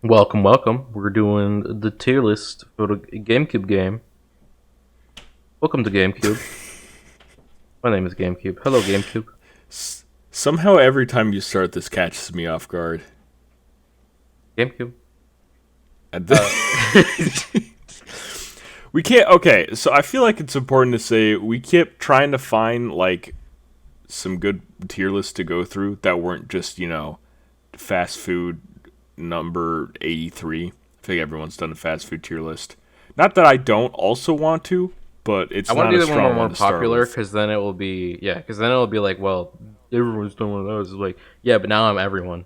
Welcome, welcome. We're doing the tier list for the Gamecube game. Welcome to Gamecube. My name is Gamecube. Hello, Gamecube. Somehow every time you start this catches me off guard. Gamecube. And we can't. Okay, so I feel like it's important to say we kept trying to find like some good tier lists to go through that weren't just fast food number 83. I think everyone's done a fast food tier list. Not that I don't also want to, but it's I want not to a do the one strong more one to start popular with. because then it will be because then it'll be like, well, everyone's done one of those. It's like, yeah, but now I'm everyone.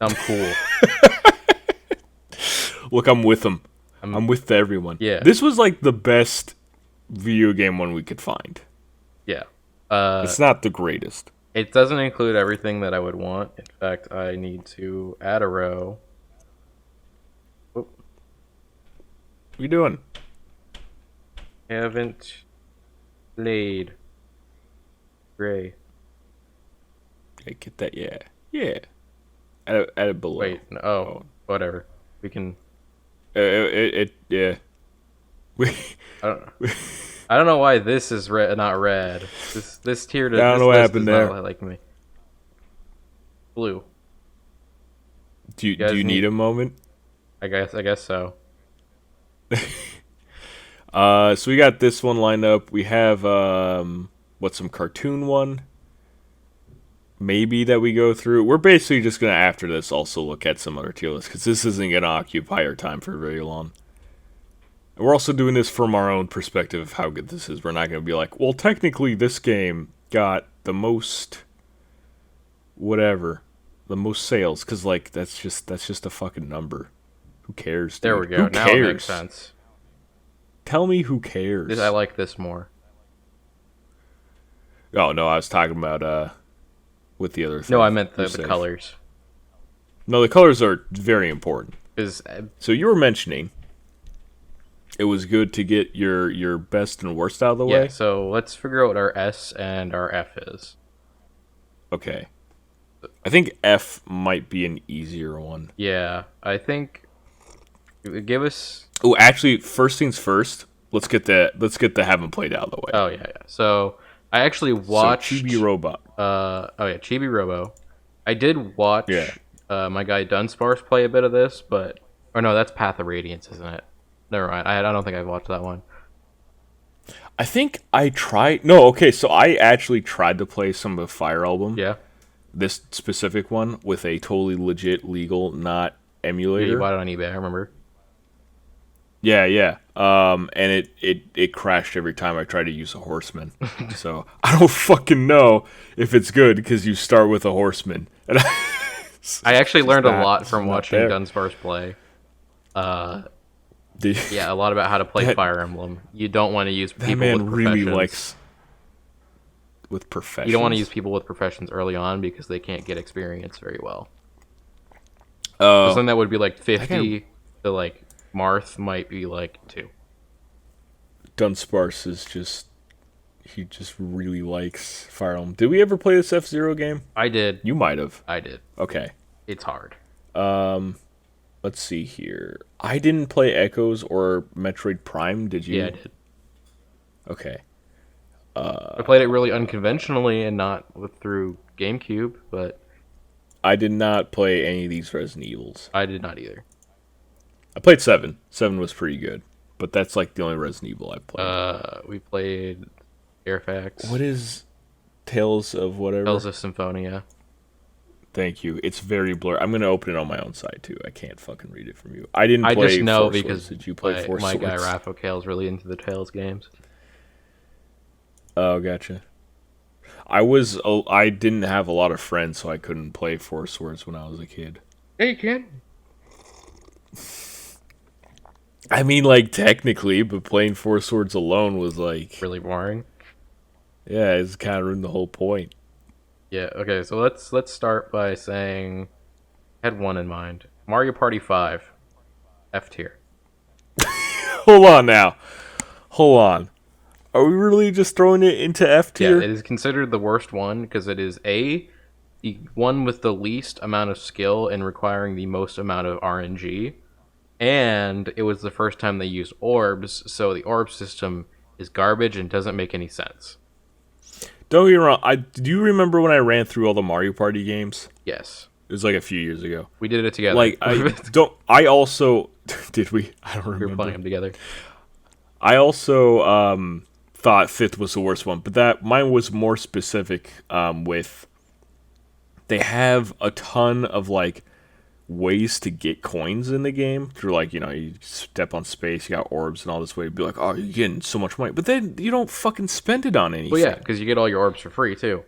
I'm cool. Look, I'm with them. I'm with everyone. Yeah. This was like the best video game one we could find. Yeah. It's not the greatest. It doesn't include everything that I would want. In fact, I need to add a row. Oop. What are you doing? Haven't played. Gray. Hey, get that, yeah. Yeah. Add it below. Wait, no, whatever. We can. Yeah. I don't. I don't know why this is red, not red. This tier. I don't know what happened there. Not like me. Blue. Do you need a moment? I guess so. So we got this one lined up. We have some cartoon one maybe that we go through. We're basically just gonna after this also look at some other tier lists because this isn't gonna occupy our time for very long. And we're also doing this from our own perspective of how good this is. We're not gonna be like, well, technically this game got the most whatever, the most sales, because like that's just a fucking number. Who cares? Dude? There we go. Who Now cares? it makes sense. Tell me who cares. I like this more. Oh no, I was talking about with the other thing. No, I meant the You're safe. colors. No, the colors are very important. Because So you were mentioning it was good to get your best and worst out of the way. so let's figure out what our S and our F is. Okay. I think F might be an easier one. Yeah, I think. Give us. Oh, actually, first things first. Let's get the haven't played out of the way. Oh yeah. So I actually watched. So, Chibi Robot. Chibi Robo. I did watch. Yeah. My guy Dunsparce play a bit of this, but no, that's Path of Radiance, isn't it? Never mind. I don't think I've watched that one. I think I tried. No, okay. So I actually tried to play some of the Fire Album. Yeah. This specific one with a totally legit, legal, not emulator. Yeah, you bought it on eBay. I remember. Yeah. And it crashed every time I tried to use a horseman. So I don't fucking know if it's good because you start with a horseman. And I actually learned a lot from not watching there. Dunsparce play. Yeah, a lot about how to play Fire Emblem. You don't want to use people That man with professions. really likes with professions. You don't want to use people with professions early on because they can't get experience very well. Oh, Something that would be like 50 to like Marth might be like 2. Dunsparce is he just really likes Fire Emblem. Did we ever play this F-Zero game? I did. You might have. I did. Okay. It's hard. Let's see here. I didn't play Echoes or Metroid Prime. Did you? Yeah, I did. Okay. I played it really unconventionally and not through GameCube, but I did not play any of these Resident Evils. I did not either. I played 7. 7 was pretty good, but that's like the only Resident Evil I've played. We played Airfax. What is Tales of whatever? Tales of Symphonia. Thank you. It's very blurry. I'm gonna open it on my own side too. I can't fucking read it from you. I didn't play. I just know Four because Swords. Did you play Four my Swords? guy Rafa Kale's really into the Tales games. Oh, gotcha. I didn't have a lot of friends, so I couldn't play Four Swords when I was a kid. Yeah, you can. I mean, like technically, but playing Four Swords alone was like Really boring. yeah, it's kind of ruined the whole point. Yeah. Okay. So let's start by saying, I had one in mind. Mario Party 5, F tier. Hold on now. Hold on. Are we really just throwing it into F Yeah, tier? it is considered the worst one because it is the one with the least amount of skill and requiring the most amount of RNG, and it was the first time they used orbs, so the orb system is garbage and doesn't make any sense. Don't get me wrong. Do you remember when I ran through all the Mario Party games? Yes. It was like a few years ago. We did it together. Like, I also... Did we? I don't remember. We were playing them together. I also thought 5th was the worst one, but mine was more specific with... They have a ton of, like, ways to get coins in the game. Through, like, you step on space, you got orbs and all this way to be like, oh, you're getting so much money. But then you don't fucking spend it on anything. Well, yeah, because you get all your orbs for free, too.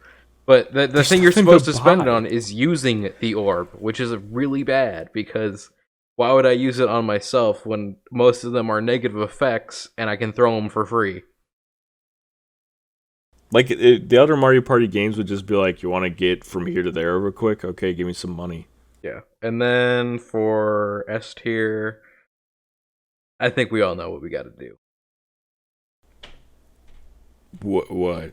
But the thing you're supposed to spend it on is using the orb, which is really bad, because why would I use it on myself when most of them are negative effects and I can throw them for free? Like, the other Mario Party games would just be like, you want to get from here to there real quick? Okay, give me some money. Yeah. And then for S tier, I think we all know what we got to do. What?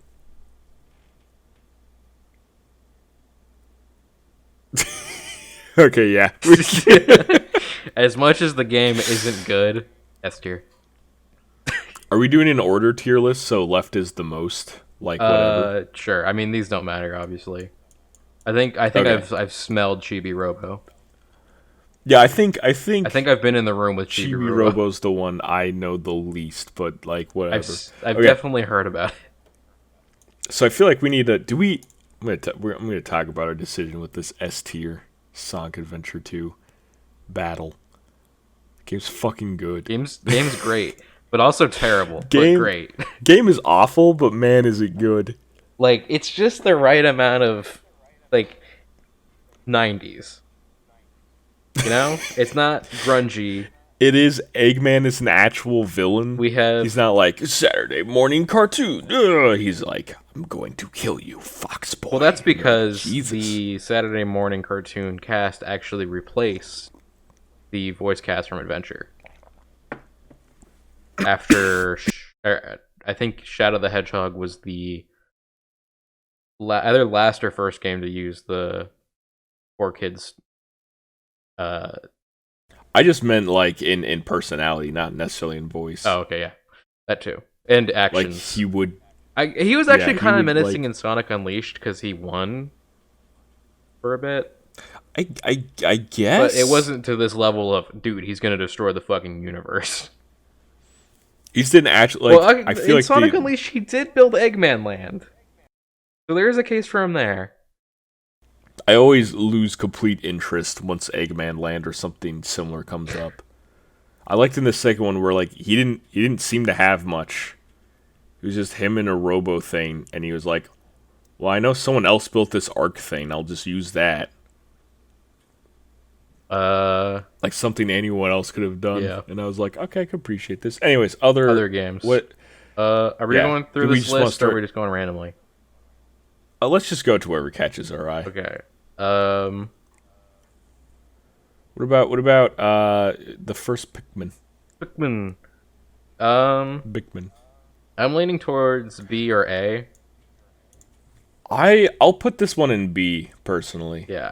Okay, yeah. As much as the game isn't good, S tier. Are we doing an order tier list, so left is the most? Like, whatever? Sure. I mean, these don't matter, obviously. I think okay. I've smelled Chibi Robo. Yeah, I think I've been in the room with Chibi Robo. Robo's the one I know the least, but like whatever. I've definitely heard about it. So I feel like we need to. I'm gonna talk about our decision with this S tier Sonic Adventure 2 battle. Game's fucking good. Game's great, but also terrible. But great. Game is awful, but man, is it good. Like, it's just the right amount of, like, 90s. You know? It's not grungy. It is. Eggman is an actual villain. He's not like, Saturday morning cartoon. He's like, I'm going to kill you, Fox Boy. Well, that's because the Saturday morning cartoon cast actually replaced the voice cast from Adventure. After, I think Shadow the Hedgehog was the either last or first game to use the 4Kids. I just meant like in personality, not necessarily in voice. Oh, okay, yeah, that too, and actions. Like he would. He was actually kind of menacing in Sonic Unleashed because he won for a bit. I guess, but it wasn't to this level of dude. He's gonna destroy the fucking universe. He didn't actually. Like, well, I feel like Sonic Unleashed, he did build Eggman Land, so there is a case for him there. I always lose complete interest once Eggman Land or something similar comes up. I liked in the second one where like he didn't seem to have much. It was just him and a robo thing, and he was like, "Well, I know someone else built this arc thing. I'll just use that." Like something anyone else could have done. Yeah. And I was like, "Okay, I can appreciate this." Anyways, other games. What? Are we going through this list, or are we just going randomly? Let's just go to wherever catches our eye. Okay. What about the first Pikmin? Pikmin. Pikmin. I'm leaning towards B or A. I'll put this one in B personally. Yeah,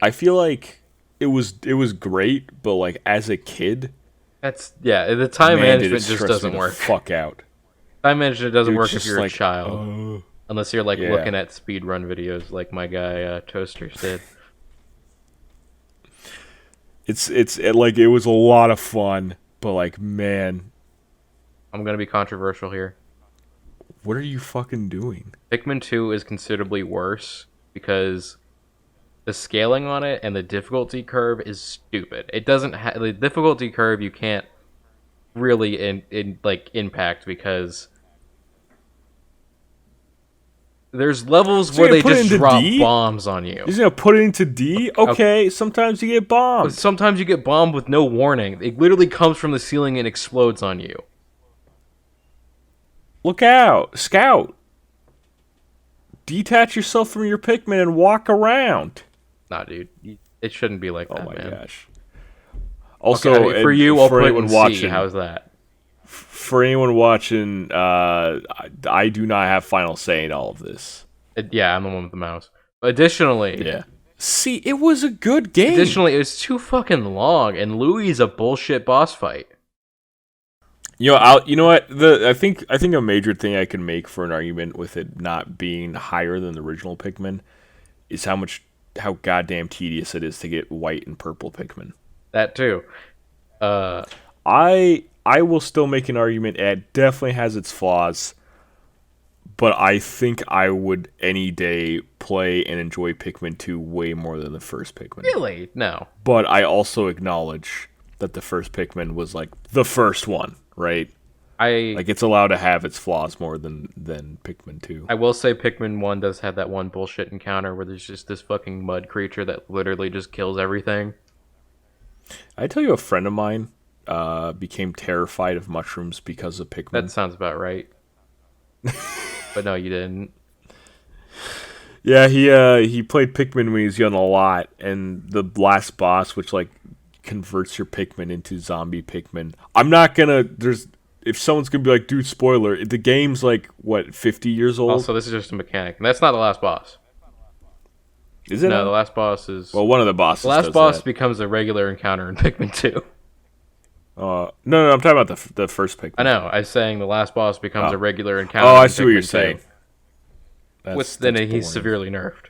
I feel like it was great, but like as a kid, the time management just doesn't work. Fuck out. Time management doesn't work if you're like, a child. Unless you're like looking at speedrun videos like my guy Toasters did. It was a lot of fun, but like man, I'm gonna be controversial here. What are you fucking doing? Pikmin 2 is considerably worse because the scaling on it and the difficulty curve is stupid. It doesn't have the difficulty curve. You can't really impact because there's levels where they just drop bombs on you. You're just gonna put it into D? Okay, sometimes you get bombed. Sometimes you get bombed with no warning. It literally comes from the ceiling and explodes on you. Look out, Scout. Detach yourself from your Pikmin and walk around. Nah, dude. It shouldn't be like that, man. Oh my gosh. Also, for you, I'll put it in C. How's that? For anyone watching, I do not have final say in all of this. Yeah, I'm the one with the mouse. Additionally, Yeah. See, it was a good game. it was too fucking long, and Louis a bullshit boss fight. You know what? I think a major thing I can make for an argument with it not being higher than the original Pikmin is how goddamn tedious it is to get white and purple Pikmin. That too. I will still make an argument. It definitely has its flaws, but I think I would any day play and enjoy Pikmin 2 way more than the first Pikmin. Really? No. But I also acknowledge that the first Pikmin was like the first one, right? Like it's allowed to have its flaws more than Pikmin 2. I will say Pikmin 1 does have that one bullshit encounter where there's just this fucking mud creature that literally just kills everything. I tell you, a friend of mine became terrified of mushrooms because of Pikmin. That sounds about right. But no, you didn't. Yeah, he played Pikmin when he was young a lot, and the last boss, which like converts your Pikmin into zombie Pikmin. I'm not gonna. If someone's gonna be like, dude, spoiler, the game's like what, 50 years old. Also, this is just a mechanic, and that's not the last boss. Is it? No, the last boss is. Well, one of the bosses. The last boss becomes a regular encounter in Pikmin 2. No, I'm talking about the first Pikmin. I know. I was saying the last boss becomes a regular encounter. Oh, I see what you're saying. Then he's severely nerfed.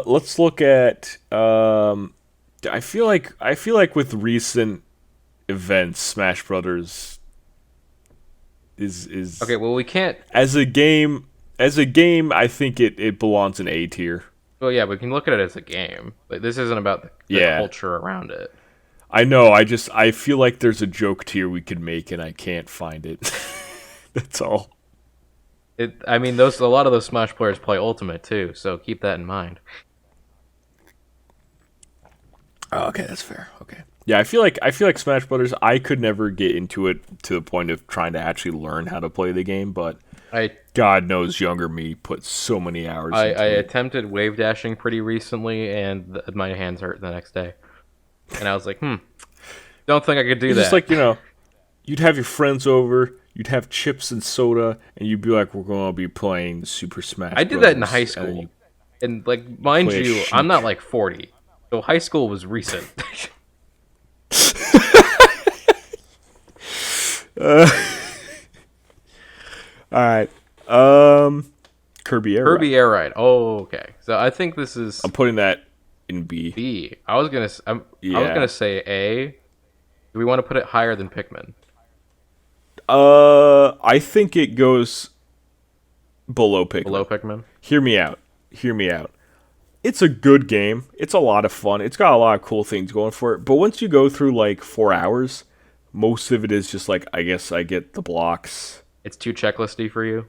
Let's look at. I feel like with recent events, Smash Brothers is okay. Well, we can't. As a game, I think it belongs in A tier. Well, yeah, we can look at it as a game. Like, this isn't about the culture around it. I know. I feel like there's a joke tier we could make, and I can't find it. That's all. I mean, a lot of those Smash players play Ultimate too, so keep that in mind. Oh, okay, that's fair. Okay. Yeah, I feel like Smash Brothers. I could never get into it to the point of trying to actually learn how to play the game, but God knows younger me put so many hours. I attempted wave dashing pretty recently, and my hands hurt the next day. And I was like, don't think I could do that. Just like, you'd have your friends over, you'd have chips and soda, and you'd be like, we're going to be playing Super Smash Brothers. I did that in high school. And like, mind you, I'm not like 40. So high school was recent. Alright. Kirby Air Kirby Air Ride. Oh, okay. So I think this is... I'm putting that in B. B. I was gonna say A. Do we want to put it higher than Pikmin? I think it goes below Pikmin. Below Pikmin? Hear me out. It's a good game. It's a lot of fun. It's got a lot of cool things going for it. But once you go through like 4 hours, most of it is just like, I guess I get the blocks. It's too checklisty for you?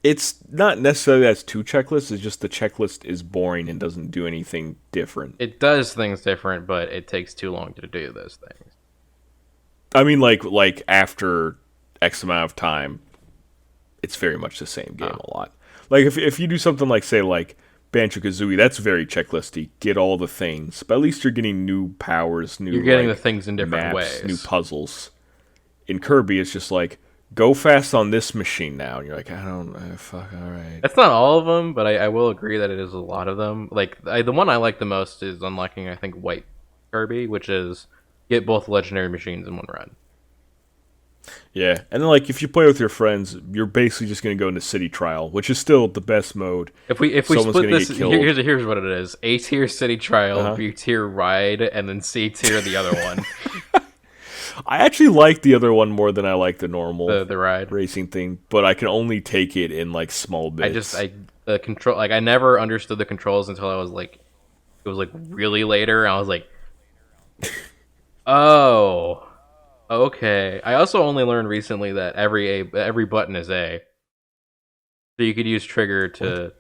It's not necessarily that it's too checklists. It's just the checklist is boring and doesn't do anything different. It does things different, but it takes too long to do those things. I mean, like after X amount of time, it's very much the same game a lot. Like if you do something like, say, like Banjo-Kazooie, that's very checklisty. Get all the things, but at least you're getting new powers, You're getting the things in different ways, new puzzles. In Kirby, it's just like, go fast on this machine now. And you're like, fuck, all right. That's not all of them, but I will agree that it is a lot of them. Like, the one I like the most is unlocking, I think, White Kirby, which is get both legendary machines in one run. Yeah, and then, like, if you play with your friends, you're basically just going to go into City Trial, which is still the best mode. If we split this, here's what it is. A tier City Trial, B tier Ride, and then C tier the other one. I actually like the other one more than I like the normal the ride racing thing, but I can only take it in like small bits. The control, like, I never understood the controls until I was like, it was like really later, and I was like, oh, okay. I also only learned recently that every button is A, so you could use trigger to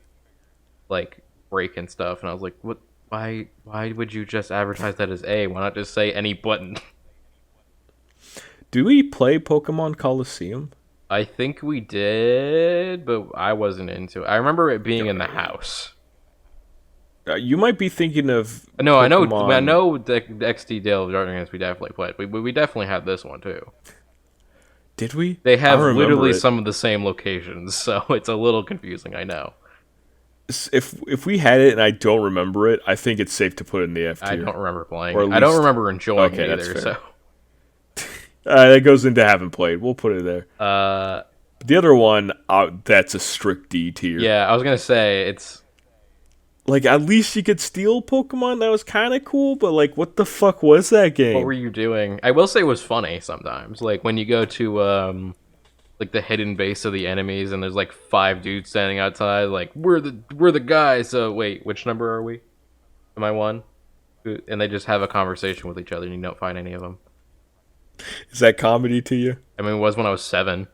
like brake and stuff, and I was like, what? Why would you just advertise that as A? Why not just say any button? Do we play Pokemon Coliseum? I think we did, but I wasn't into it. I remember it being in the house. You might be thinking of No, Pokemon... I know the XD Dale of Darkness we definitely played. We definitely had this one too. Did we? They have literally some of the same locations, so it's a little confusing, I know. if we had it and I don't remember it, I think it's safe to put it in the F I tier. don't remember playing Or it. at I don't least- remember enjoying Okay, it that's either. fair. So, That goes into haven't played. We'll put it there. uh, The other one, that's a strict D tier. yeah, I was gonna say it's. Like, at least you could steal Pokemon. That was kind of cool, but, like, what the fuck was that game? What were you doing? I will say it was funny sometimes. Like when you go to like the hidden base of the enemies, and there's like 5 dudes standing outside. Like we're the guys. So wait, which number are we? Am I 1? And they just have a conversation with each other, and you don't find any of them. Is that comedy to you? I mean, it was when I was 7.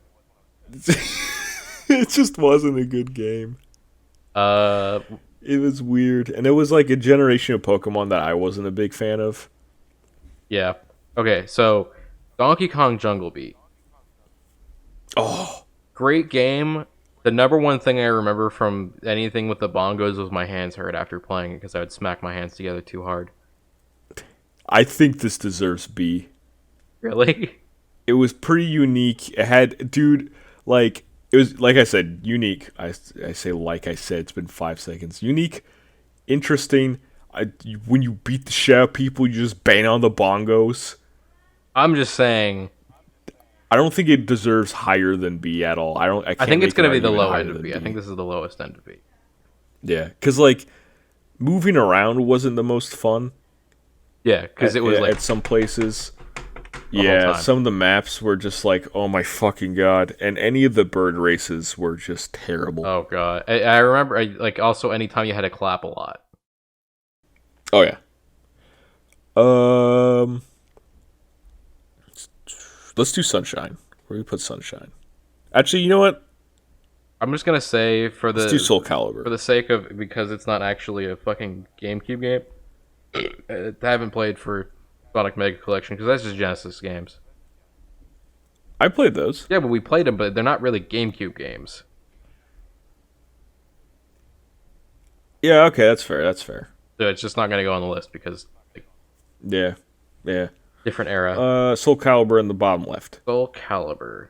It just wasn't a good game. Uh, It was weird. And it was, like, a generation of Pokemon that I wasn't a big fan of. yeah. Okay, so Donkey Kong Jungle Beat. Oh, Great game. The number one thing I remember from anything with the bongos was my hands hurt after playing it because I would smack my hands together too hard. I think this deserves B. Really? It was pretty unique. It had, dude, like, it was, like I said, unique. I say like I said, it's been 5 seconds. Unique, interesting. When you beat the shit out of people, you just bang on the bongos. I'm just saying. I don't think it deserves higher than B at all. I think it's going to be the low higher end of than B. I think this is the lowest end of B. Yeah, because, like, moving around wasn't the most fun. Yeah, because it was like at some places. whole Yeah, time. some of the maps were just like, oh my fucking god. And any of the bird races were just terrible. oh god. I remember like also anytime you had to clap a lot. Oh yeah. Let's do Sunshine. Where do we put Sunshine? Actually, you know what? I'm just gonna say Let's do Soul Calibur. for the sake of because it's not actually a fucking GameCube game. I haven't played for Sonic Mega Collection because that's just Genesis games. I played those. Yeah, but we played them, but they're not really GameCube games. Yeah, okay, that's fair. That's fair. So it's just not gonna go on the list because like, Yeah, yeah. different era. Soul Calibur in the bottom left. Soul Calibur.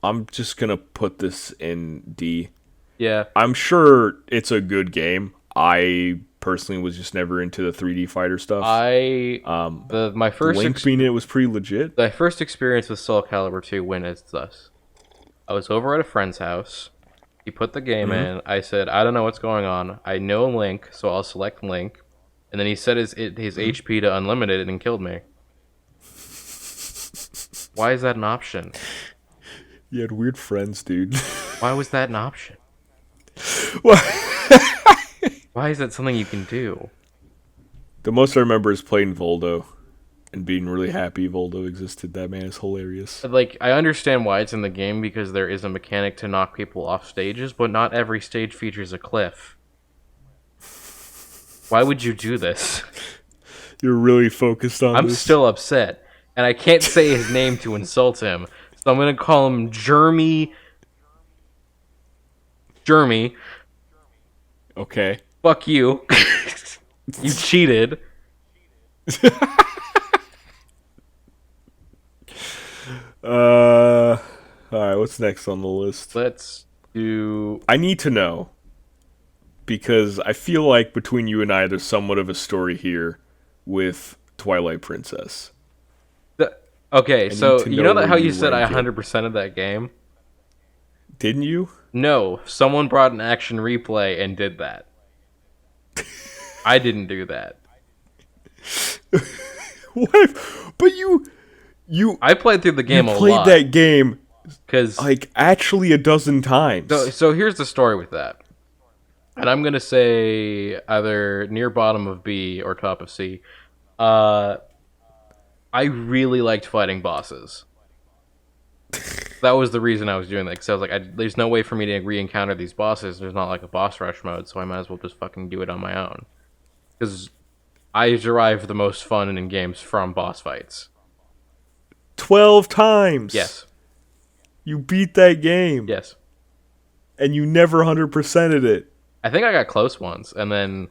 I'm just gonna put this in D. Yeah. I'm sure it's a good game. I personally was just never into the 3D fighter stuff. My first Link being in it was pretty legit. my first experience with Soul Calibur 2 went as thus. I was over at a friend's house. He put the game in. I said, I don't know what's going on. I know Link, so I'll select Link. And then he set his HP to unlimited and killed me. Why is that an option? You had weird friends, dude. Why was that an option? What? Why is that something you can do? The most I remember is playing Voldo and being really happy Voldo existed. That man is hilarious. Like, I understand why it's in the game because there is a mechanic to knock people off stages, but not every stage features a cliff. Why would you do this? You're really focused on I'm this. still upset, and I can't say his name to insult him, so I'm gonna call him Jeremy. Jeremy, Okay. fuck you. You cheated. Alright, what's next on the list? Let's do. I need to know. Because I feel like between you and I, there's somewhat of a story here with Twilight Princess. Okay, so need to you know know that how where you you said I rank it. 100% of that game? Didn't you? No, someone brought an action replay and did that. I didn't do that. What? But you I played through the game a played lot. that game Because like actually a dozen times. so here's the story with that. And I'm going to say either near bottom of B or top of C. I really liked fighting bosses. That was the reason I was doing that. Because I was like, there's no way for me to re-encounter these bosses. There's not like a boss rush mode, so I might as well just fucking do it on my own. Because I derive the most fun in games from boss fights. 12 times. Yes. You beat that game. Yes. And you never 100%ed it. I think I got close once, and then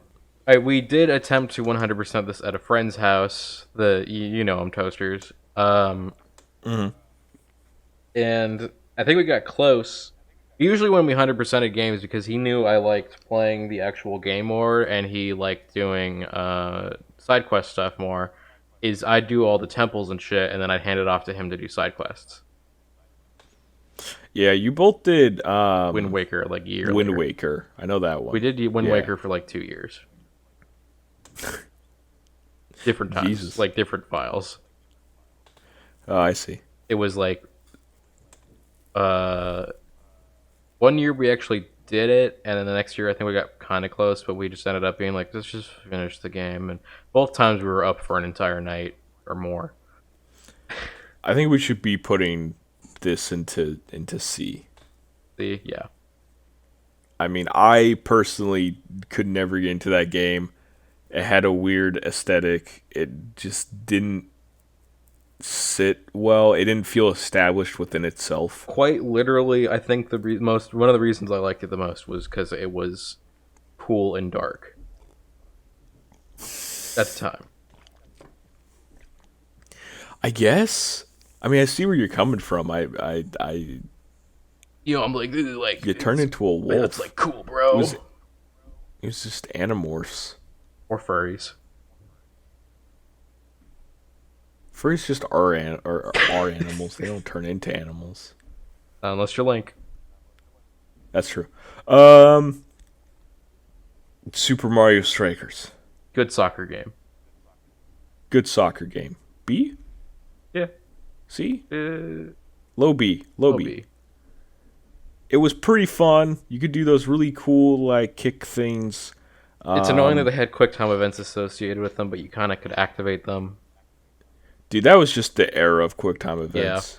we did attempt to 100% this at a friend's house. You know them, Toasters. And I think we got close. Usually when we 100%ed games, because he knew I liked playing the actual game more, and he liked doing side quest stuff more, is I'd do all the temples and shit, and then I'd hand it off to him to do side quests. Yeah, you both did Wind Waker, like a year Wind later. Waker. I know that one. We did Wind Waker for like 2 years. Different times, Jesus. like different files. Oh, I see. It was like 1 year we actually did it, and then the next year I think we got kind of close, but we just ended up being like, let's just finish the game. And both times we were up for an entire night or more. I think we should be putting this into C. Yeah. I mean, I personally could never get into that game. It had a weird aesthetic. It just didn't sit well. It didn't feel established within itself. Quite literally, I think one of the reasons I liked it the most was because it was cool and dark at the time. I guess. I mean, I see where you're coming from. You know, I'm like you turn into a wolf. Man, it's like cool, bro. It was just animorphs. Or furries. Furries just are animals. They don't turn into animals. Unless you're Link. That's true. Super Mario Strikers. Good soccer game. Good soccer game. B? Yeah. C? Low Low B. Low B. It was pretty fun. You could do those really cool, like, kick things. It's annoying that they had QuickTime events associated with them, but you kind of could activate them. Dude, that was just the era of QuickTime events. Yeah.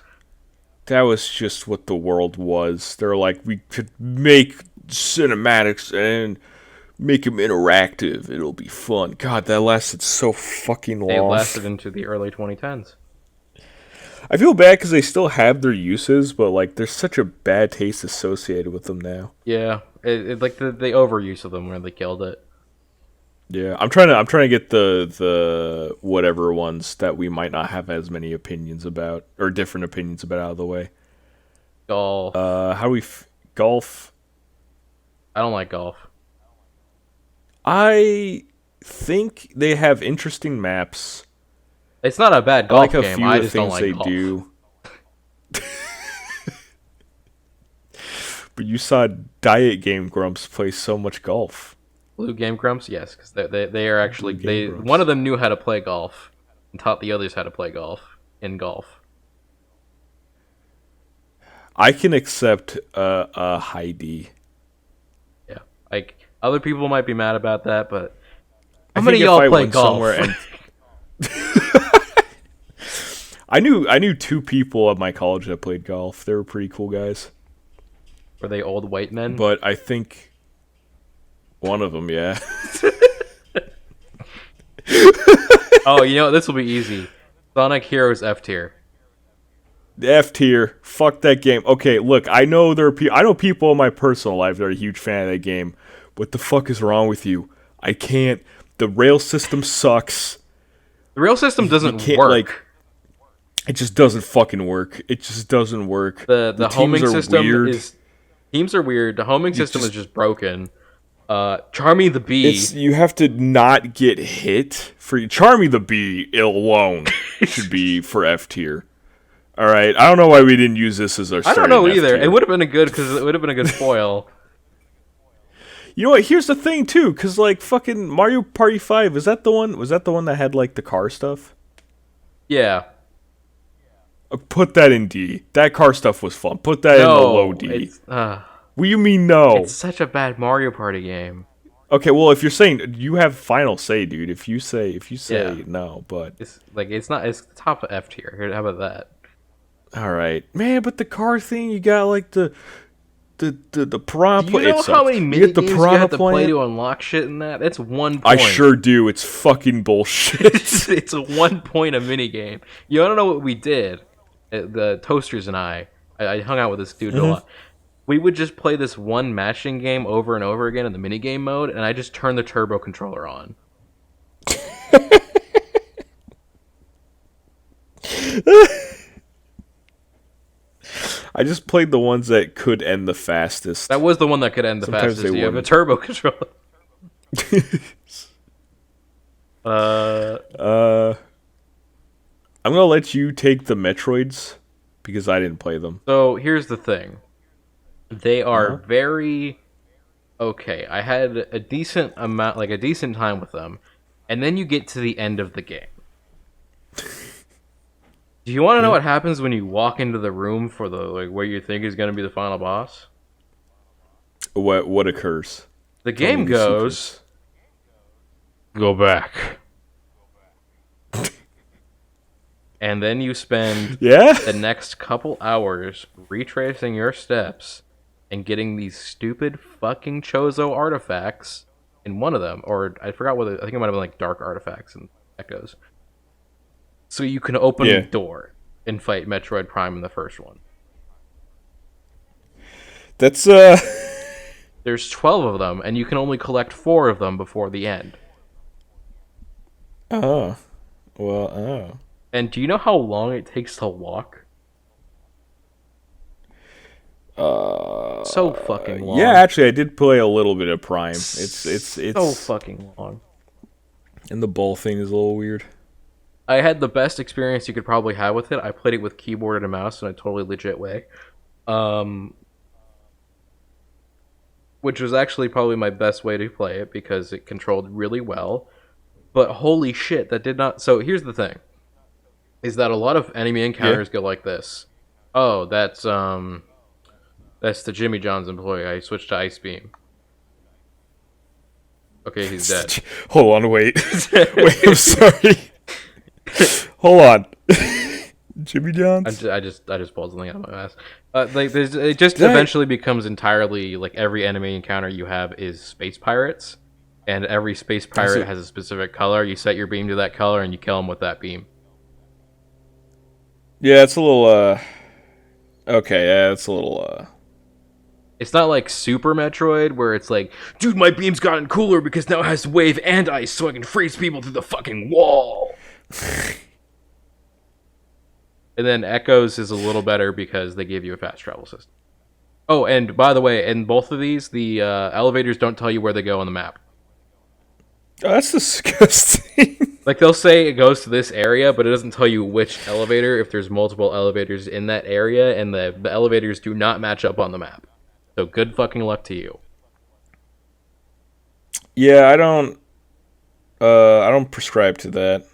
That was just what the world was. They're like, we could make cinematics and make them interactive. It'll be fun. God, that lasted so fucking long. It lasted into the early 2010s. I feel bad because they still have their uses, but like, there's such a bad taste associated with them now. Yeah, like the overuse of them really killed it. Yeah, I'm trying to get the whatever ones that we might not have as many opinions about or different opinions about out of the way. Golf. How do we golf? I don't like golf. I think they have interesting maps. It's not a bad golf game. I like a few of the things they golf. do. But you saw Diet Game Grumps play so much golf. Blue Game Grumps, yes, because they are actually one of them knew how to play golf and taught the others how to play golf in golf. I can accept a high D. Yeah, like other people might be mad about that, but how many of y'all play golf? And I knew 2 people at my college that played golf. They were pretty cool guys. Were they old white men? But I think one of them, yeah. Oh, you know, this will be easy. Sonic Heroes F tier. F tier. Fuck that game. Okay, look, I know I know people in my personal life that are a huge fan of that game. What the fuck is wrong with you? I can't. The rail system sucks. The rail system doesn't work. Like, it just doesn't fucking work. It just doesn't work. The homing system is... Teams are weird. The homing system is just broken. Charmy the Bee. You have to not get hit. Charmy the Bee alone should be for F tier. All right. I don't know why we didn't use this as our starting I don't know either. F-tier. It would have been a good because it would have been a good foil. You know what? Here's the thing too, because like fucking Mario Party 5 was that the one that had like the car stuff? Yeah. Put that in D. That car stuff was fun. Put that in the low D. What do you mean no? It's such a bad Mario Party game. Okay, well if you're saying you have final say, dude. If you say no, but it's top of F tier. How about that? All right, man. But the car thing, you got like the piranha. Do you know how many mini games you have to play to unlock shit in that? It's 1 point. I sure do. It's fucking bullshit. It's a 1 point a mini game. You want to know what we did? The Toasters and I hung out with this dude a lot. We would just play this one matching game over and over again in the minigame mode, and I just turned the turbo controller on. I just played the ones that could end the fastest. That was the one that could end the Sometimes fastest. they You have a wouldn't. turbo controller. I'm gonna let you take the Metroids because I didn't play them. So here's the thing. They are very okay. I had a decent amount, like a decent time with them, and then you get to the end of the game. Do you want to know what happens when you walk into the room for the what you think is going to be the final boss? What occurs? The game goes, go back. And then you spend the next couple hours retracing your steps and getting these stupid fucking Chozo artifacts in one of them. Or I forgot what, I think it might have been like dark artifacts and echoes. So you can open a door and fight Metroid Prime in the first one. That's, There's 12 of them, and you can only collect 4 of them before the end. Oh. Well, oh. And do you know how long it takes to walk? So fucking long. Yeah, actually, I did play a little bit of Prime. It's so fucking long. And the ball thing is a little weird. I had the best experience you could probably have with it. I played it with keyboard and a mouse in a totally legit way. Which was actually probably my best way to play it because it controlled really well. But holy shit, that did not... So here's the thing. Is that a lot of enemy encounters go like this. Oh, that's the Jimmy John's employee. I switched to Ice Beam. Okay, he's dead. Hold on, wait. Wait, I'm sorry. Hold on. Jimmy John's? I just pulled something out of my ass. It just eventually becomes entirely like every enemy encounter you have is space pirates, and every space pirate has a specific color. You set your beam to that color, and you kill them with that beam. Yeah, it's a little. Okay, yeah, it's a little. It's not like Super Metroid where it's like, dude, my beam's gotten cooler because now it has wave and ice, so I can freeze people through the fucking wall. And then Echoes is a little better because they give you a fast travel system. Oh, and by the way, in both of these, the elevators don't tell you where they go on the map. Oh, that's disgusting. Like, they'll say it goes to this area, but it doesn't tell you which elevator, if there's multiple elevators in that area, and the elevators do not match up on the map. So good fucking luck to you. Yeah, I don't prescribe to that.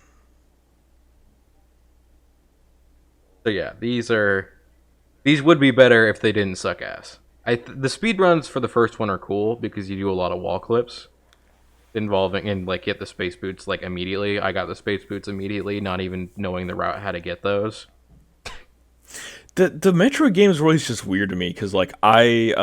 So yeah, these would be better if they didn't suck ass. The speedruns for the first one are cool because you do a lot of wall clips involving and like get the space boots like immediately. I got the space boots immediately, not even knowing the route how to get those. The Metroid games were always just weird to me because like I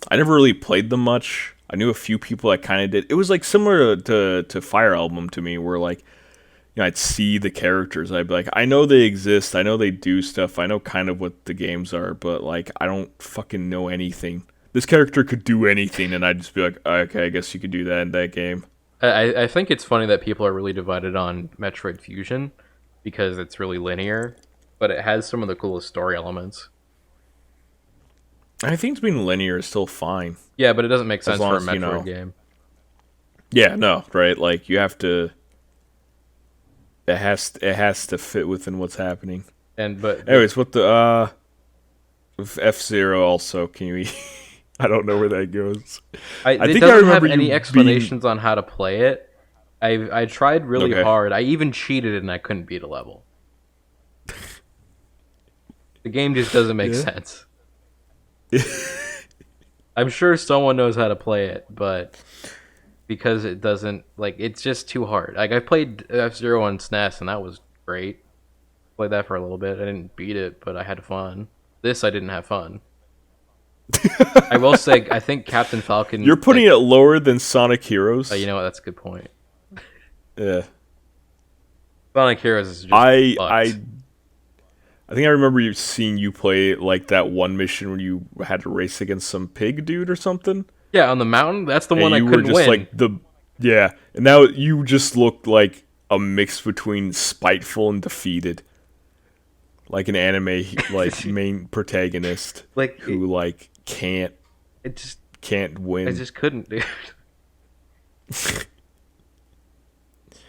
I never really played them much. I knew a few people that kind of did. It was like similar to Fire Emblem to me, where like, you know, I'd see the characters. I'd be like, I know they exist. I know they do stuff. I know kind of what the games are, but like, I don't fucking know anything. This character could do anything, and I'd just be like, okay, I guess you could do that in that game. I think it's funny that people are really divided on Metroid Fusion because it's really linear, but it has some of the coolest story elements. I think being linear is still fine. Yeah, but it doesn't make sense for a Metroid you know, game. Yeah, no, right? Like, you have to... It has to fit within what's happening. Anyways, what the F-Zero also, can you I don't know where that goes. I think I remember have any explanations on how to play it. I tried really hard. I even cheated and I couldn't beat a level. The game just doesn't make sense. I'm sure someone knows how to play it, but because it doesn't, like, it's just too hard. Like, I played F-Zero on SNES, and that was great. Played that for a little bit. I didn't beat it, but I had fun. This, I didn't have fun. I will say, I think Captain Falcon... You're putting it lower than Sonic Heroes? You know what? That's a good point. Yeah. Sonic Heroes is just I think I remember seeing you play, like, that one mission where you had to race against some pig dude or something. Yeah, on the mountain. That's the one I couldn't win. Like and now you just looked like a mix between spiteful and defeated. like an anime like main protagonist Like who like can't win. I just couldn't, dude.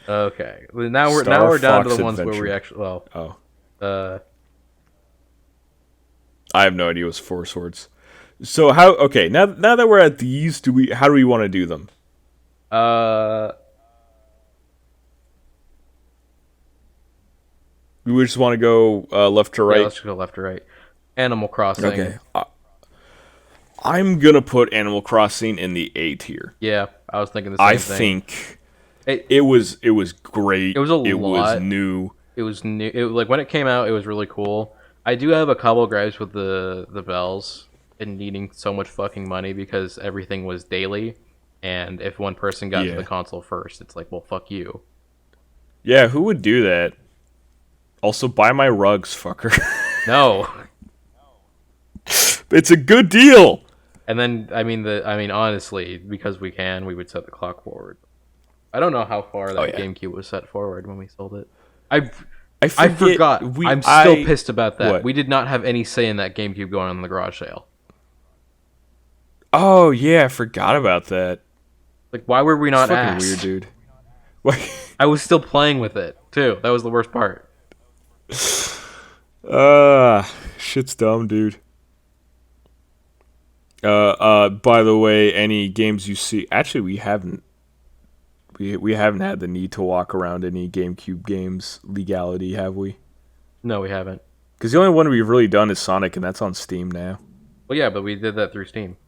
Okay, well, now we're down to the ones where we actually I have no idea what's Four Swords. So now that we're at these, how do we want to do them? We just want to go left to right. Yeah, let's just go left to right. Animal Crossing. Okay. I'm gonna put Animal Crossing in the A tier. Yeah, I was thinking the same thing. I think it was great. It was It was new. It was new. Like when it came out, it was really cool. I do have a couple of gripes with the bells and needing so much fucking money because everything was daily, and if one person got to the console first, it's like, well, fuck you. Yeah, who would do that? Also, buy my rugs, fucker. No. It's a good deal. And then, honestly, because we would set the clock forward. I don't know how far that GameCube was set forward when we sold it. I forgot. I'm still pissed about that. What? We did not have any say in that GameCube going on the garage sale. Oh yeah, I forgot about that. Like, why were we not fucking asked? weird, dude. I was still playing with it too. That was the worst part. Shit's dumb, dude. By the way, any games you see... Actually, we haven't had the need to walk around any GameCube games legality, have we? No, we haven't. Because the only one we've really done is Sonic, and that's on Steam now. Well, yeah, but we did that through Steam.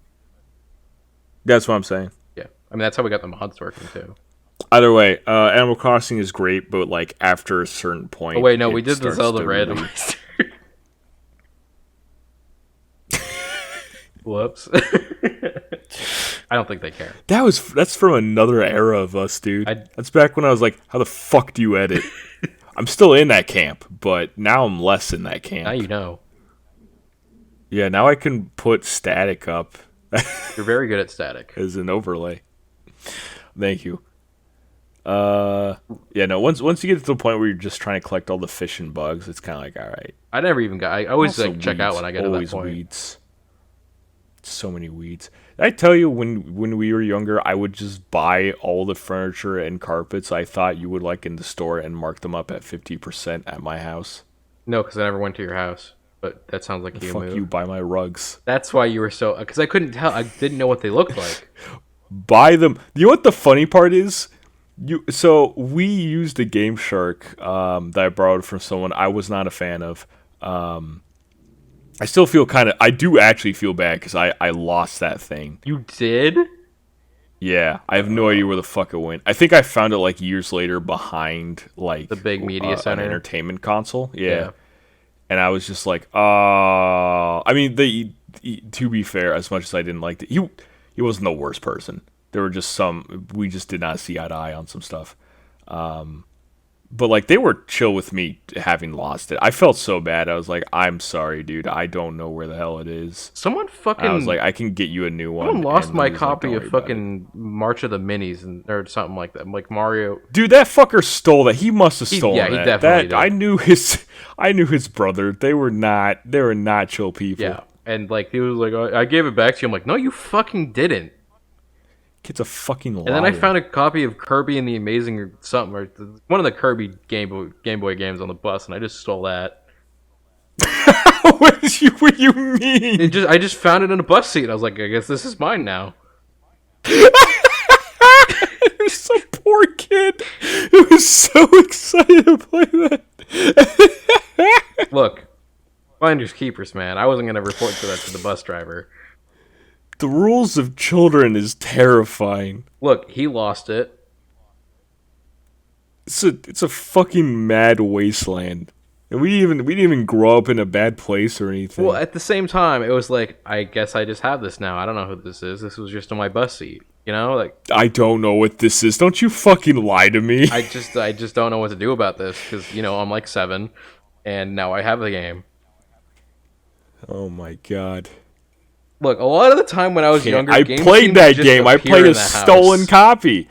That's what I'm saying. Yeah. I mean, that's how we got the mods working, too. Either way, Animal Crossing is great, but, like, after a certain point... Oh, wait, no, we did the Zelda randomizer. Whoops. I don't think they care. That's from another era of us, dude. That's back when I was like, how the fuck do you edit? I'm still in that camp, but now I'm less in that camp. Now you know. Yeah, now I can put static up. You're very good at static. As an overlay. Thank you. Yeah, no, once you get to the point where you're just trying to collect all the fish and bugs, it's kind of like, all right. I never even got... I always Also check weeds. out when I get to that Always point. Weeds. So many weeds. Did I tell you when we were younger, I would just buy all the furniture and carpets I thought you would like in the store and mark them up at 50% at my house? No, because I never went to your house. But that sounds like you Fuck move. you, buy my rugs. That's why you were so... Because I couldn't tell. I didn't know what they looked like. Buy them. You know what the funny part is? So we used a Game Shark that I borrowed from someone I was not a fan of. I still feel I do actually feel bad because I lost that thing. You did? Yeah, I have no idea where the fuck it went. I think I found it like years later behind like the big media center, an entertainment console. Yeah. And I was just like, oh. I mean, to be fair, as much as I didn't like it, he wasn't the worst person. There were just we just did not see eye to eye on some stuff. But, like, they were chill with me having lost it. I felt so bad. I was like, I'm sorry, dude. I don't know where the hell it is. Someone fucking... I was like, I can get you a new one. Someone lost my copy of fucking March of the Minis or something like that. Like Mario... Dude, that fucker stole that. He must have stolen that. Yeah, he definitely did. I knew his brother. They were not chill people. Yeah, and, like, he was like, I gave it back to you. I'm like, no, you fucking didn't. Kid's a fucking liar. And then I found a copy of Kirby and the Amazing or something, or one of the Kirby Game Boy games on the bus, and I just stole that. What do you mean? I just found it in a bus seat. I was like, I guess this is mine now. There's some poor kid who was so excited to play that. Look, finders keepers, man. I wasn't gonna report that to the bus driver. The rules of children is terrifying. Look, he lost it. It's a fucking mad wasteland. And we didn't even grow up in a bad place or anything. Well, at the same time, it was like, I guess I just have this now. I don't know who this is. This was just on my bus seat. You know, like, I don't know what this is. Don't you fucking lie to me. I just don't know what to do about this because, you know, I'm like 7 and now I have the game. Oh my god. Look, a lot of the time when I was younger, I played that game. I played a stolen copy.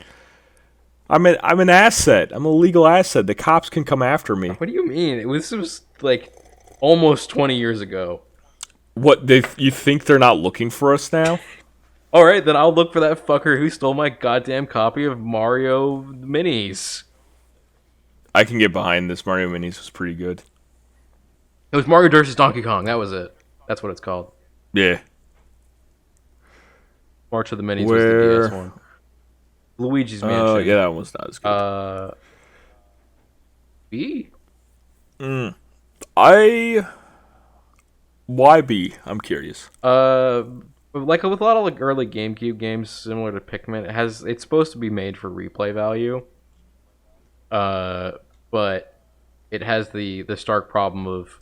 I'm an asset. I'm a legal asset. The cops can come after me. What do you mean? This was like almost 20 years ago. What, you think they're not looking for us now? All right, then I'll look for that fucker who stole my goddamn copy of Mario Minis. I can get behind this. Mario Minis was pretty good. It was Mario vs. Donkey Kong. That was it. That's what it's called. Yeah. March of the Minis was the DS one. Luigi's Mansion. Oh, yeah, that was not as good. B? Why B? I'm curious. Like with a lot of like early GameCube games, similar to Pikmin, it's supposed to be made for replay value. But it has the stark problem of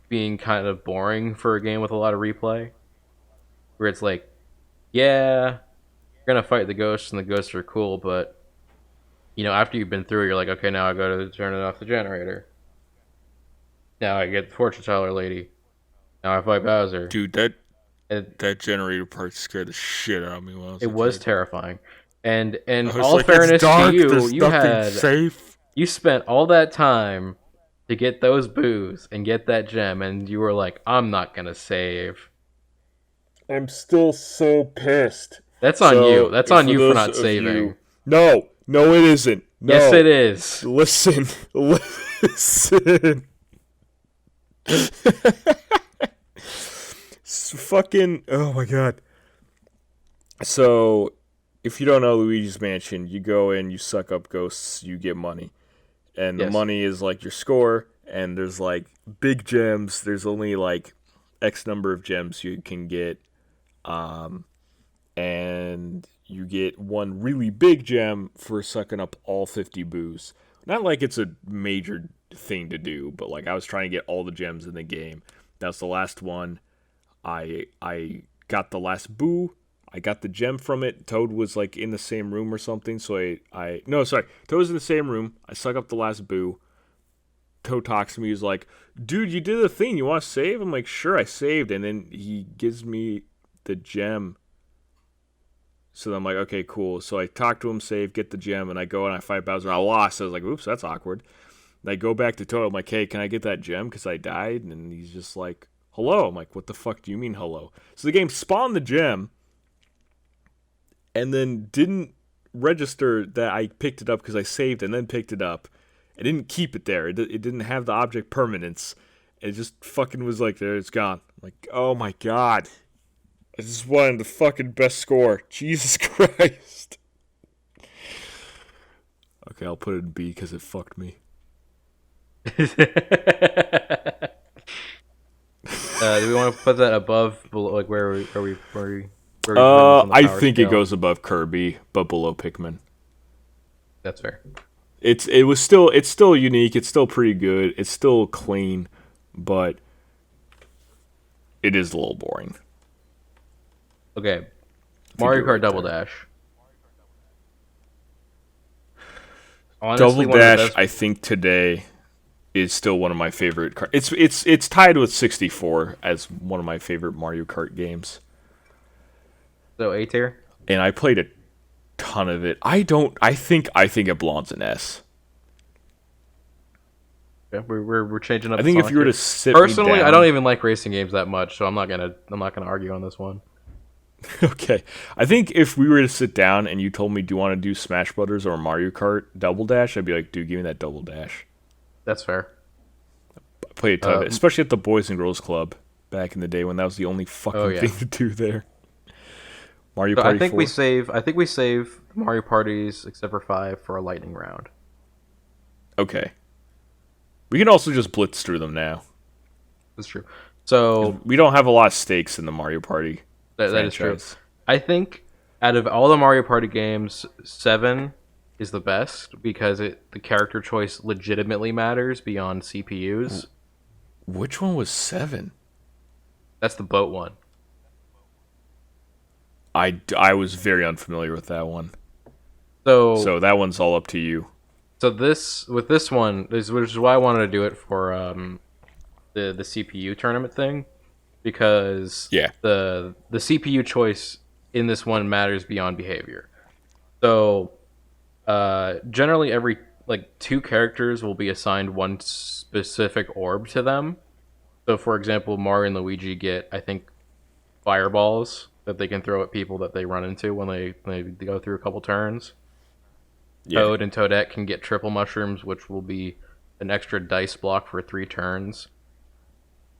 being kind of boring for a game with a lot of replay. Where it's like, yeah, you're gonna fight the ghosts and the ghosts are cool, but after you've been through it, you're like, okay, now I go to turn it off the generator. Now I get the fortune teller lady. Now I fight Bowser. Dude, that generator part scared the shit out of me when I was It was terrifying. And all like, fairness dark, to you, safe. You spent all that time to get those boos and get that gem, and you were like, I'm not gonna save. I'm still so pissed. That's on you. That's on you for not saving. No, it isn't. No. Yes, it is. Listen. Fucking, oh my god. So, if you don't know Luigi's Mansion, you go in, you suck up ghosts, you get money. And the money is like your score, and there's like big gems. There's only like X number of gems you can get. And you get one really big gem for sucking up all 50 boos. Not like it's a major thing to do, but like I was trying to get all the gems in the game. That's the last one. I got the last boo. I got the gem from it. Toad was like in the same room or something, so Toad was in the same room. I suck up the last boo. Toad talks to me. He's like, dude, you did a thing. You want to save? I'm like, sure, I saved. And then he gives me the gem. So I'm like, okay, cool. So I talk to him, save, get the gem, and I go and I fight Bowser. I lost. I was like, oops, that's awkward. And I go back to Toad. I'm like, hey, can I get that gem? Because I died. And he's just like, hello. I'm like, what the fuck do you mean hello? So the game spawned the gem and then didn't register that I picked it up because I saved and then picked it up. It didn't keep it there. It didn't have the object permanence. It just fucking was like, there, it's gone. I'm like, oh my god. I just wanted the fucking best score. Jesus Christ. Okay, I'll put it in B because it fucked me. Do we want to put that above, below, like where we I think it goes above Kirby, but below Pikmin. That's fair. It's still unique. It's still pretty good. It's still clean, but it is a little boring. Okay, Mario Kart Double Dash. Honestly, Double Dash, I think today is still one of my favorite. It's tied with 64 as one of my favorite Mario Kart games. So A tier. And I played a ton of it. I think it belongs in S. Yeah, we're changing up. I think if you were to sit personally, me down, I don't even like racing games that much, so I'm not gonna argue on this one. Okay, I think if we were to sit down and you told me, do you want to do Smash Brothers or Mario Kart Double Dash, I'd be like, dude, give me that Double Dash. That's fair. I played a ton of it, especially at the Boys and Girls Club back in the day when that was the only fucking thing to do there. Mario Party 4. I think we save Mario Parties except for 5 for a lightning round. Okay. We can also just blitz through them now. That's true. So we don't have a lot of stakes in the Mario Party. That is true. I think out of all the Mario Party games, 7 is the best because the character choice legitimately matters beyond CPUs. Which one was 7? That's the boat one. I was very unfamiliar with that one. So that one's all up to you. So this one, which is why I wanted to do it for the CPU tournament thing, because the CPU choice in this one matters beyond behavior. So generally like 2 characters will be assigned one specific orb to them. So, for example, Mario and Luigi get, I think, fireballs that they can throw at people that they run into when they go through a couple turns. Yeah. Toad and Toadette can get triple mushrooms, which will be an extra dice block for 3 turns.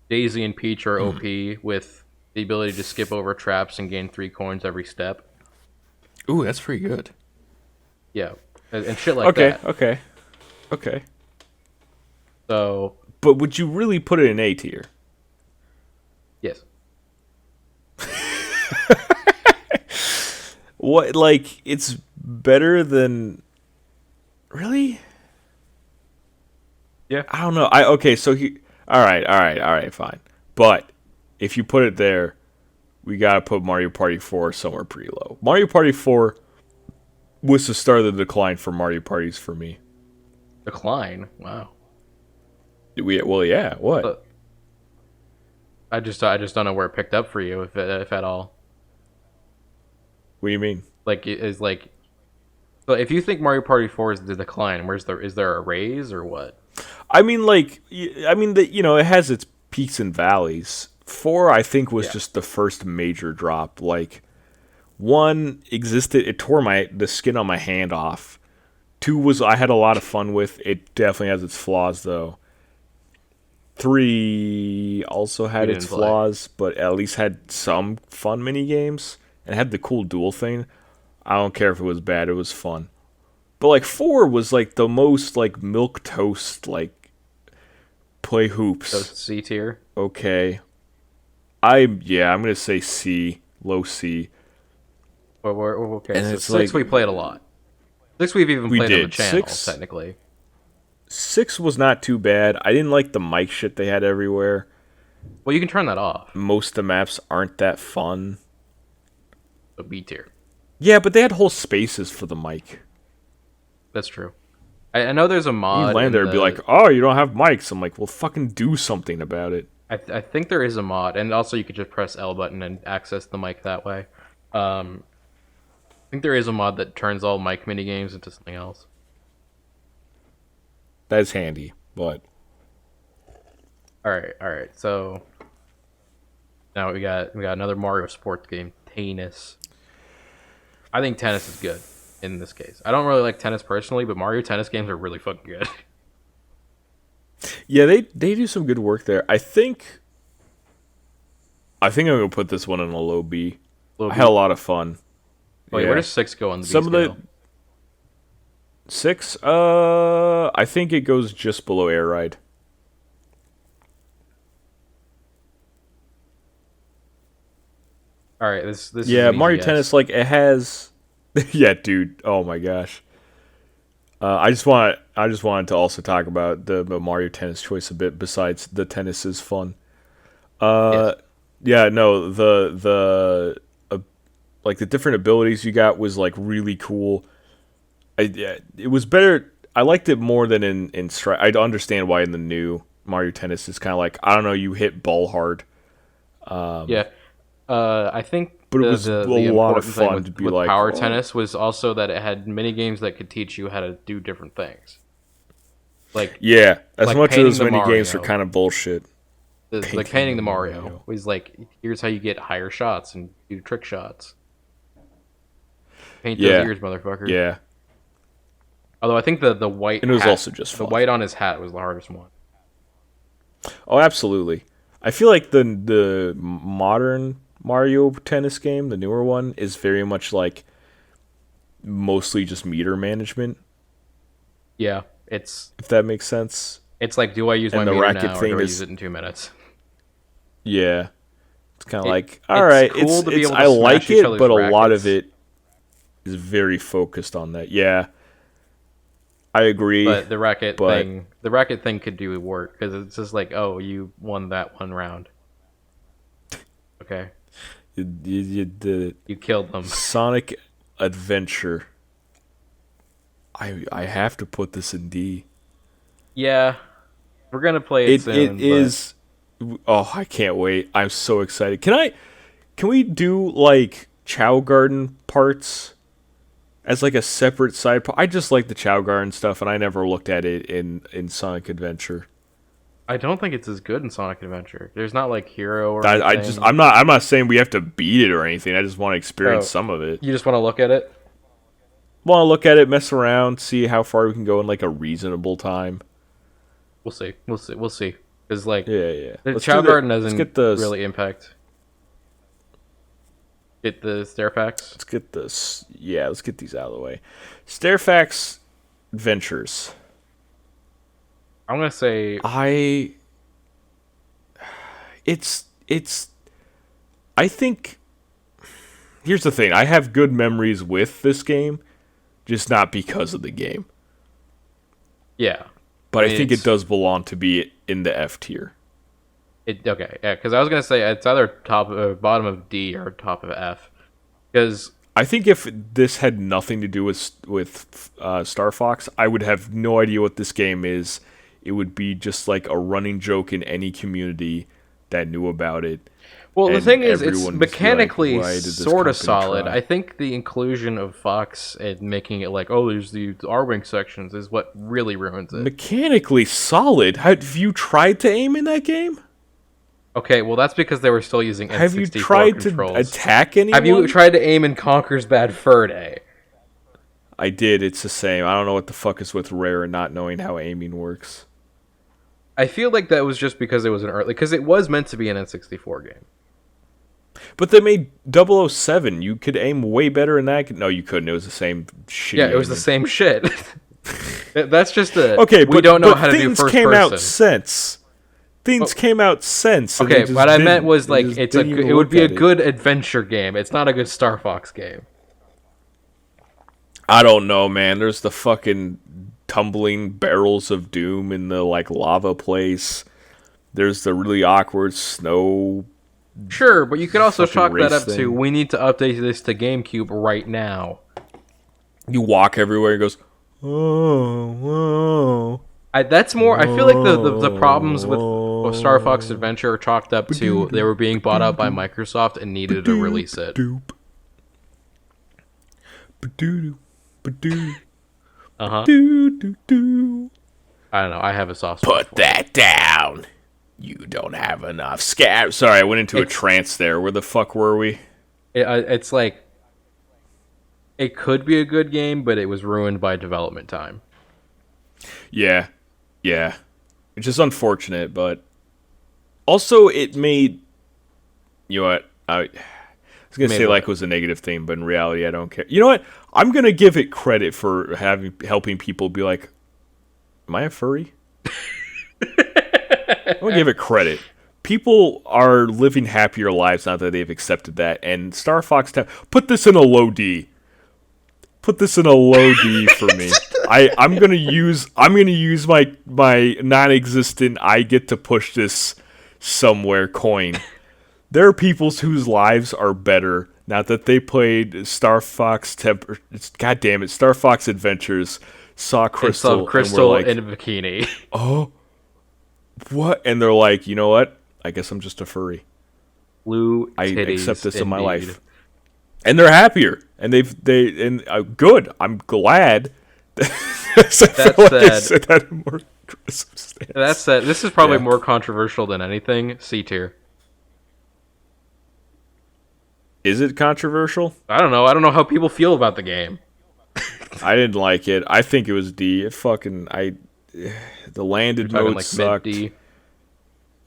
Daisy and Peach are OP with the ability to skip over traps and gain 3 coins every step. Ooh, that's pretty good. Yeah, and shit like that. Okay. So, But would you really put it in A tier? yes. What, like, it's better than... Really? Yeah. I don't know. So all right, fine. But if you put it there, we gotta put Mario Party 4 somewhere pretty low. Mario Party 4 was the start of the decline for Mario Parties for me. Decline? Wow. Well, yeah. What? I just don't know where it picked up for you, if at all. What do you mean? Like, is like, so if you think Mario Party 4 is the decline, is there a raise or what? I mean, like, it has its peaks and valleys. 4, I think, was just the first major drop. Like, 1 existed, it tore the skin on my hand off. 2 was I had a lot of fun with. It definitely has its flaws, though. 3 also had its flaws, but at least had some fun mini games and had the cool duel thing. I don't care if it was bad; it was fun. But like 4 was like the most like milquetoast, like play hoops. So C tier. Okay, I'm gonna say C, low C. Well, okay. And So it's 6 we played a lot. 6 we've even played on the channel, 6 technically. 6 was not too bad. I didn't like the mic shit they had everywhere. Well, you can turn that off. Most of the maps aren't that fun. So B tier. Yeah, but they had whole spaces for the mic. That's true. I know there's a mod. You land there and be like, "Oh, you don't have mics." I'm like, "Well, fucking do something about it." I think there is a mod, and also you could just press L button and access the mic that way. I think there is a mod that turns all mic mini games into something else. That's handy, but all right. So now we got another Mario sports game, Tennis. I think tennis is good in this case. I don't really like tennis personally, but Mario Tennis games are really fucking good. yeah, they do some good work there. I think I'm gonna put this one in a low B. I had a lot of fun. Wait, where does 6 go on the B Some scale? of the 6, I think it goes just below Air Ride. All right, this Yeah, is Mario Tennis, like, it has... yeah, dude. Oh, my gosh. I just wanted to also talk about the Mario Tennis choice a bit, besides the tennis is fun. Yes. Yeah, no, the like, the different abilities you got was, like, really cool. It was better... I liked it more than in Strike. I understand why in the new Mario Tennis it's kind of like, I don't know, you hit ball hard. Yeah. I think But it was a lot of fun to be with like, Power Tennis was also that it had mini games that could teach you how to do different things. Like, yeah, as like much as many Mario. games are kind of bullshit. Like painting the Mario was like, here's how you get higher shots and do trick shots. Paint those ears, motherfucker. Yeah. Although I think the white and it was hat, also just fun. The white on his hat was the hardest one. Oh, absolutely. I feel like the modern Mario Tennis game, the newer one, is very much like mostly just meter management. Yeah, if that makes sense. It's like, do I use my the meter racket now, thing or do I is, use it in 2 minutes? Yeah, it's kind of like, all right, cool to be able to I like smash each it, other's but a lot rackets. of it is very focused on that. Yeah, I agree. But the racket thing could do work because it's just like, oh, you won that one round. Okay, you did it. You killed them. Sonic Adventure. I have to put this in D. Yeah, we're gonna play it soon. It is. Oh, I can't wait! I'm so excited. Can we do like Chow Garden parts? as like a separate side. I just like the Chow Garden stuff, and I never looked at it in Sonic Adventure. I don't think it's as good in Sonic Adventure. There's not like hero or anything. I'm not saying we have to beat it or anything. I just want to experience some of it. You just want to look at it? Want to look at it, mess around, see how far we can go in like a reasonable time. We'll see. Because like, yeah. the Chow Garden doesn't really impact. Get the Stairfax. Let's get these out of the way. Stairfax Ventures. I'm gonna say I think here's the thing. I have good memories with this game, just not because of the game. Yeah. But I think it does belong to be in the F tier. Okay, yeah, because I was gonna say it's either bottom of D or top of F. Because I think if this had nothing to do with Star Fox, I would have no idea what this game is. It would be just like a running joke in any community that knew about it. Well, the thing is, it's mechanically sort of solid. I think the inclusion of Fox and making it like, oh, there's the R-Wing sections is what really ruins it. Mechanically solid? Have you tried to aim in that game? Okay, well, that's because they were still using N64 Have you tried controls. to attack anyone? Have you tried to aim in Conker's Bad Fur Day? I did. It's the same. I don't know what the fuck is with Rare and not knowing how aiming works. I feel like that was just because it was an early... Because it was meant to be an N64 game. But they made 007. You could aim way better in that. No, you couldn't. It was the same shit. Yeah, it was the same shit. That's just a... Okay, we don't know how to do first person. Things came out since. Okay, what I meant was like it would be a good adventure game. It's not a good Star Fox game. I don't know, man. There's the fucking tumbling barrels of doom in the like lava place. There's the really awkward snow. Sure, but you could also chalk that up to we need to update this to GameCube right now. You walk everywhere and it goes, oh, whoa. That's more. I feel like the problems with Star Fox Adventure are chalked up to they were being bought out by Microsoft and needed to release it. I don't know. I have a soft spot. Put that down. You don't have enough scab. Sorry, I went into a trance there. Where the fuck were we? It's like it could be a good game, but it was ruined by development time. Yeah. Which is unfortunate, but also it made, you know what, I was going to say like it was a negative thing, but in reality I don't care. You know what, I'm going to give it credit for helping people be like, am I a furry? I'm going to give it credit. People are living happier lives now that they've accepted that, and Star Fox put this in a low D. Put this in a low D for me. I'm gonna use my non-existent I get to push this somewhere coin. There are people whose lives are better now that they played Star Fox God damn it, Star Fox Adventures, saw Crystal in a bikini. Oh, what? And they're like, you know what? I guess I'm just a furry. Blue I titties, accept this indeed. in my life. And they're happier, and good. I'm glad. That said, this is probably more controversial than anything. C tier. Is it controversial? I don't know. I don't know how people feel about the game. I didn't like it. I think it was D. The landed mode like sucked. Mid-D.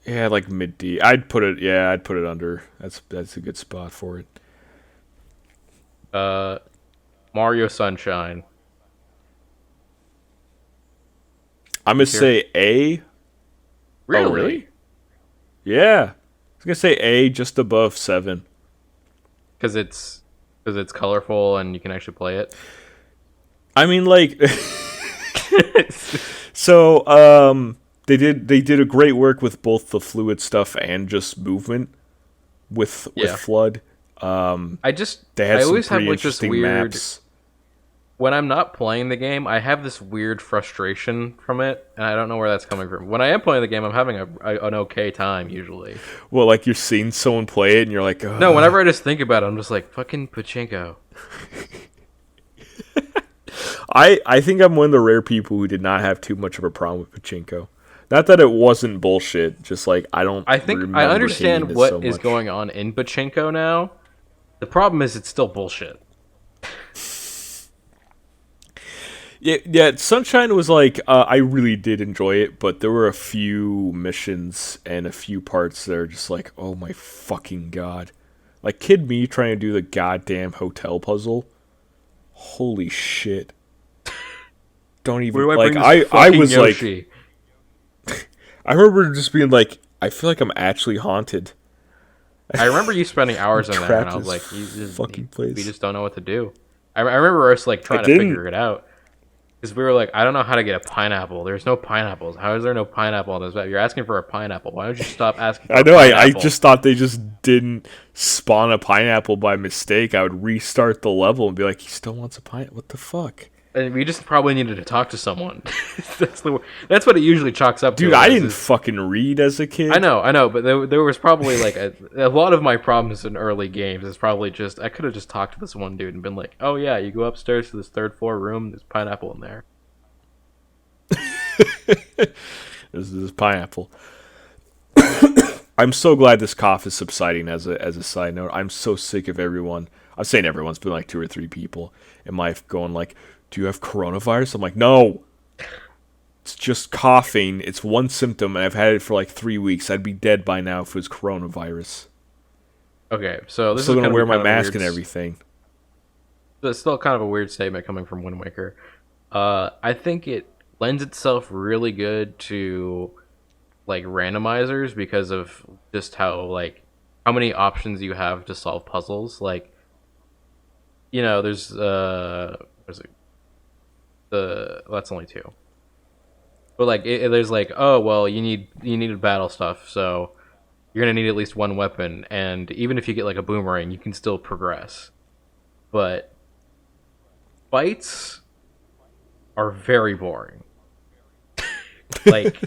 Yeah, like mid D. I'd put it under. That's a good spot for it. Mario Sunshine. I'm gonna say A. Really? Oh, really? Yeah, I was gonna say A, just above 7. Because it's colorful and you can actually play it. I mean, like, so they did a great work with both the fluid stuff and just movement with Flood. They had always some have like this weird maps. When I'm not playing the game, I have this weird frustration from it, and I don't know where that's coming from. When I am playing the game, I'm having an okay time usually. Well, like you're seeing someone play it, and you're like, ugh. No, whenever I just think about it, I'm just like, fucking pachinko. I think I'm one of the rare people who did not have too much of a problem with pachinko. Not that it wasn't bullshit, just like I think I understand what is going on in pachinko now. The problem is it's still bullshit. Yeah, Sunshine was like, I really did enjoy it, but there were a few missions and a few parts that are just like, oh my fucking god. Like, Kid Me trying to do the goddamn hotel puzzle. Holy shit. Don't even, like, I was Yoshi? Like, I remember just being like, I feel like I'm actually haunted. I remember you spending hours in there, and I was like, we just don't know what to do. I remember us, like, trying to figure it out. Because we were like, I don't know how to get a pineapple. There's no pineapples. How is there no pineapple on this map? You're asking for a pineapple. Why don't you stop asking for a pineapple? I just thought they just didn't spawn a pineapple by mistake. I would restart the level and be like, he still wants a pineapple? What the fuck? And we just probably needed to talk to someone. That's what it usually chalks up to. Dude, I didn't fucking read as a kid. I know, but there was probably like a lot of my problems in early games is probably just I could have just talked to this one dude and been like, oh yeah, you go upstairs to this third floor room, there's pineapple in there. This is pineapple. I'm so glad this cough is subsiding as a side note. I'm so sick of everyone. I'm saying everyone's been like 2 or 3 people in my life going like, do you have coronavirus? I'm like, no. It's just coughing. It's one symptom, and I've had it for like 3 weeks. I'd be dead by now if it was coronavirus. Okay, so this I'm still is gonna wear my mask and everything. It's still kind of a weird statement coming from Wind Waker. I think it lends itself really good to like randomizers because of just how many options you have to solve puzzles. Like, you know, there's that's only 2. But like there's like, oh well, you need battle stuff, so you're gonna need at least 1 weapon, and even if you get like a boomerang, you can still progress. But fights are very boring. Like,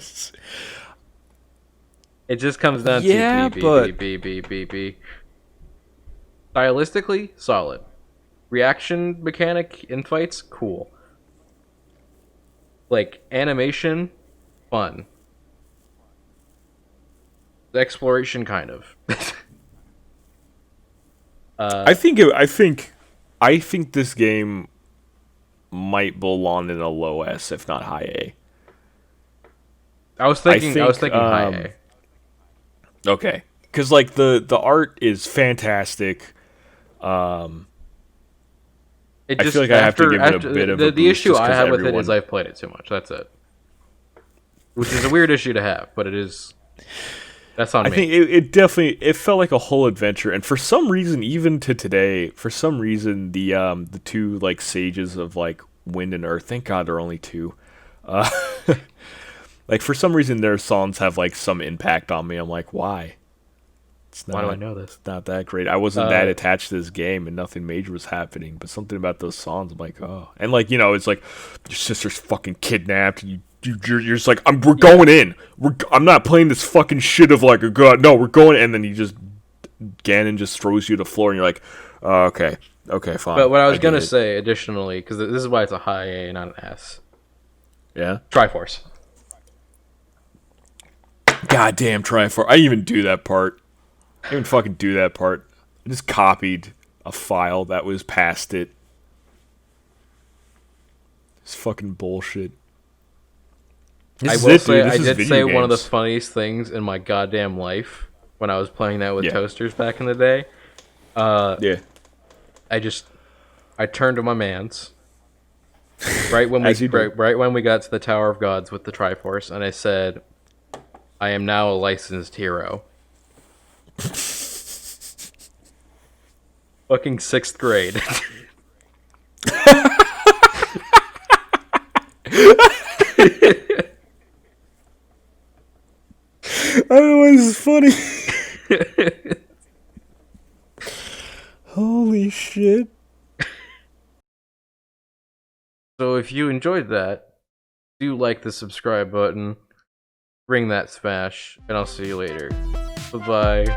it just comes down to B. Stylistically, solid. Reaction mechanic in fights, cool. Like, animation, fun. Exploration, kind of. I think this game might belong in a low S, if not high A. I was thinking high A. Okay, because like the art is fantastic. I feel like I have to give it a bit of a boost. The issue I have with it is I've played it too much. That's it. Which is a weird issue to have, but it is. That's on me. I think it definitely felt like a whole adventure, and for some reason, even to today, the 2 like sages of like wind and earth. Thank God there are only 2. Like, for some reason, their songs have like some impact on me. I'm like, why? Why do I know this? It's not that great. I wasn't that attached to this game, and nothing major was happening. But something about those songs, I'm like, oh. And like, you know, it's like your sister's fucking kidnapped, and you're just like, we're going in. I'm not playing this fucking shit of like a god. No, we're going. And then Ganon just throws you to the floor, and you're like, oh, okay, fine. But what I was gonna say additionally, because this is why it's a high A, not an S. Yeah. Triforce. Goddamn Triforce. I even do that part. I didn't fucking do that part. I just copied a file that was past it. It's fucking bullshit. I did say one of the funniest things in my goddamn life when I was playing that with toasters back in the day. Yeah. I turned to my mans right when we got to the Tower of Gods with the Triforce, and I said, I am now a licensed hero. Fucking 6th grade. I don't know why this is funny. Holy shit. So if you enjoyed that, do like the subscribe button, ring that smash, and I'll see you later. Bye-bye.